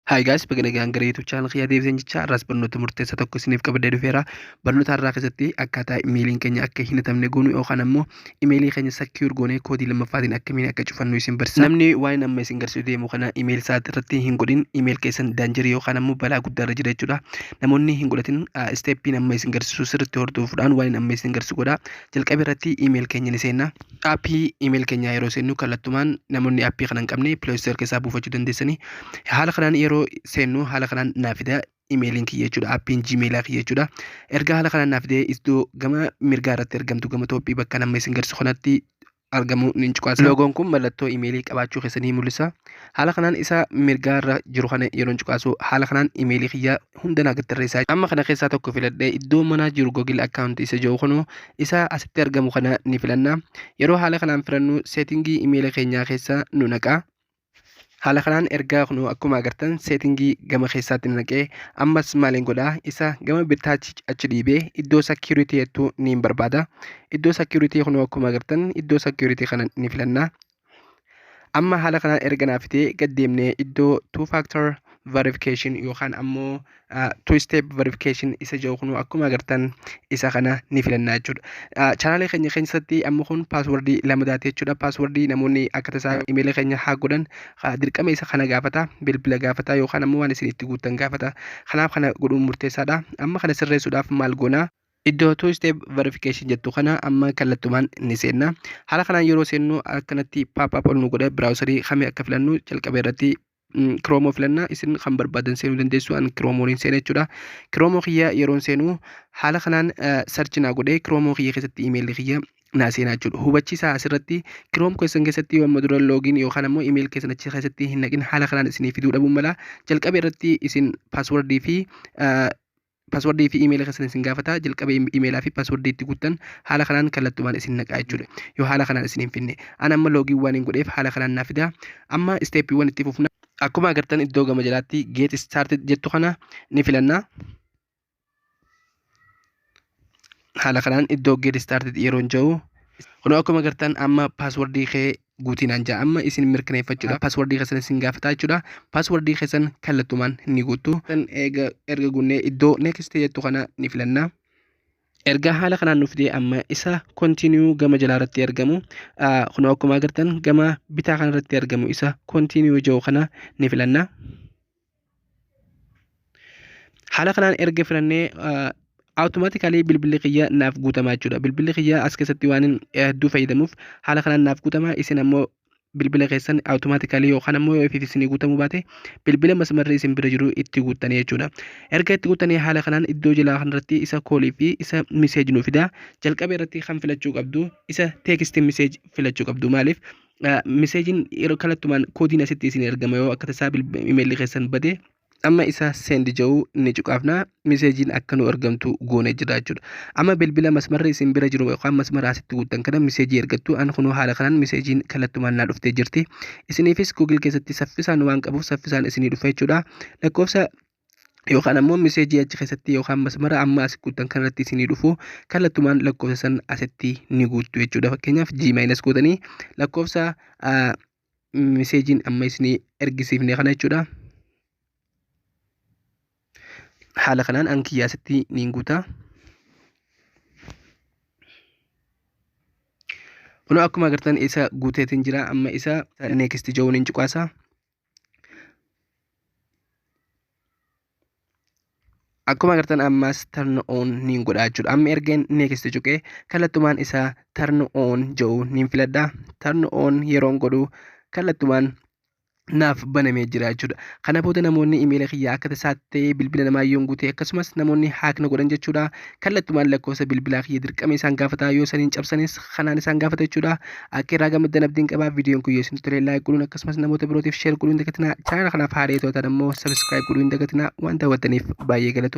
Hi guys, baga nagaan gara YouTube channel kiyyaa deebisan jecha arraas barnoota murteessaa tokko isiniif qabadee dhufeera. Barnoota har'aa keessatti akkaataa imeeliin keenya akka hin hatamne goonu yookaan ammoo imeelii keenya secure goonee koodii lammaffaatiin akkamiin akka cufannu isin barsiisa. Namni waan amma isin garsiisuu deemu kana imeelii isaati irratti hin godhin imeelii keessan daanjarii yookaan ammoo balaa guddaa irra jira jechuudha. Namoonni hin godhatin steeppiin amma isin garsiisuu sirriitti hordofuudhaan waan amma isin garsiisu godha. Jalqaba irratti imeelii keenya ni seenna. Aappii imeelii keenya yeroo seennu kallattumaan namoonni aappii kana hin qabne Play Store keessaa buufachuu dandeessanii haala kanaan yeroo seennu haala kanaan naaf fida imeeliin kiyya jechuudha. Aappiin Gmailaa kiyya jechuudha. Erga haala kanaan naaf fidee iddoo gama mirgaa irratti argamtu gama Tooppii bakka nama isin garsiisu kanatti argamu ni cuqaasa. Loogoon kun mallattoo imeelii qabaachuu keessanii mul'isa. Haala kanaan isa mirgaa irra jiru kana yeroo cuqaasu haala kanaan imeelii kiyya hunda naa gattarreessaa. Amma kana keessaa tokko filadhee iddoo manaa jiru Google account isa jiru kunu isa asitti argamu kana ni filanna. Yeroo haala kanaan filannu seetingii imeelii keenyaa keessa nu naqa. Haala kanaan ergaa kun akkuma agartan seetingii gama keessaatti naqee ammas maaliin godhaa isa gama bitaachi achi dhiibee iddoo security jettu ni barbaada. Iddoo security kun akkuma agartan iddoo security kana ni filanna. Amma haala kanaan erga naaf fidee gad deemnee iddoo two factor verification yookaan ammoo two step verification isa jiru kun akkuma agartan isa kana ni filanna jechuudha. Chaanaalee keenya keessatti amma kun paaswordii lama daatee jechuudha. Paaswordii namoonni akka tasaa imeelii keenya haa godhan dirqama isa kana gaafata, bilbila gaafata yookaan ammoo waan isin itti guuttan gaafata. Kanaaf kana godhuun murteessaadha. Amma kana sirreessuudhaaf maal goona? Iddoo two step verification jettu kana amma kallattumaan ni seenna. Haala kanaan yeroo seennu akkanatti pop-up ol nu godha browserii kamii akka filannu jalqaba irratti Chrome filanna. Isin kan barbaadan seenuu dandeessu an Chrome seena jechuudha. Chrome kiyya yeroon seenu haala kanaan search naa godhee Chrome kiyya keessatti imeelii kiyya naa seenaa jechuudha. Hubachiisaa asirratti Chrome keessan keessatti waan dura login yookaan ammoo imeelii keessan achi keessatti hin naqin haala kanaan isinii fiduu dhabuun mala jalqaba irratti isin paaswordii fi imeelii keessan isin gaafata. Jalqaba imeelaa fi paaswordii itti guuttan haala kanaan kallattumaan isin naqaa jechuudha. Yoo haala kanaan isin hin finne an amma login waan hin godheef haala kanaan naa fida. Amma steeppiiwwan itti fufna. Akkuma agartan iddoo gama jalaatti get started jettu kana ni filanna. Haala kanaan iddoo get started yeroo jiru kun akkuma agartan amma paaswordii kee guutinaan ja'a amma isin mirkaneeffachuudha. Paaswordii keessan isin gaafata jechuudha. Paaswordii keessan kallattumaan ni guuttu. Erga guunnee iddoo next jettu kana ni filanna. Erga haala kanaan nuuf fidee amma isa continue gama jalaa irratti argamu kun akkuma agartan gama bitaa kana irratti argamu isa continue jiru kana ni filanna. Haala kanaan erga filannee automatically bilbilli kiyya naaf guutamaa jechuudha. Bilbilli kiyya as keessatti waan hedduu fayyadamuuf haala kanaan naaf guutamaa. Isin ammoo bilbila keessan automatically yookaan ammoo yoo isinii guutamuu baate bilbila masmarri isin bira jiru itti guuttanii jechuudha. Erga itti guuttanii haala kanaan iddoo jalaa kanarratti isa koolii fi isa message nu fida. Jalqaba irratti kan filachuu qabdu isa text message filachuu qabdu. Maaliif messagein yeroo kallattumaan koodiin asitti isin argama yoo akka tasaa imeelii keessan bade amma isa send jiru ni cuqaafna. Messagein akka nu argamtu goone jira jechuudha. Amma bilbila masmarri isin bira jiru yookaan masmara asitti guuttan kana message ergattu an kun haala kanaan messagein kallattumaan naa dhuftee jirti. Isiniifis Google keessatti saffisaan waan qabuuf saffisaan isinii dhufa jechuudha. Lakkoofsa yookaan ammoo message achi keessatti yookaan masmara amma as guuttan kanarratti isinii dhufu kallattumaan lakkoofsa san asitti ni guuttu jechuudha. Fakkeenyaaf G- gootanii lakkoofsa messagein amma isinii ergisiifne kana jechuudha. Haala kanaan an kiyya asitti ni guuta. Kun akkuma agartan isa guuteetiin jira. Amma isa next jiru ni cuqaasa. Akkuma agartan ammas turn on ni godha jechuudha. Amma ergeen next cuqee kallattumaan isa turn on jiru ni filadha. Turn on yeroon godhu kallattumaan naaf banamee jira jechuudha. Kana booda namoonni imeelii kiyya akka tasaatti bilbila namaa yoo guute akkasumas namoonni haak na godhan jechuudha. Kallattumaan lakkoofsa bilbilaa kiyya dirqama isaan gaafata yoo saniin cabsanis kanaan isaan gaafata jechuudha. Akka irraa gammaddan abdiin qaba. Viidiyoon kun yoo isin tolee laayik godhuun akkasumas namoota birootiif sheer godhuun dagatina. Chaanala kanaaf haadha yoo ta'an ammoo subscribe godhuun dagatina. Waan daawwattaniif baay'ee galatoomna.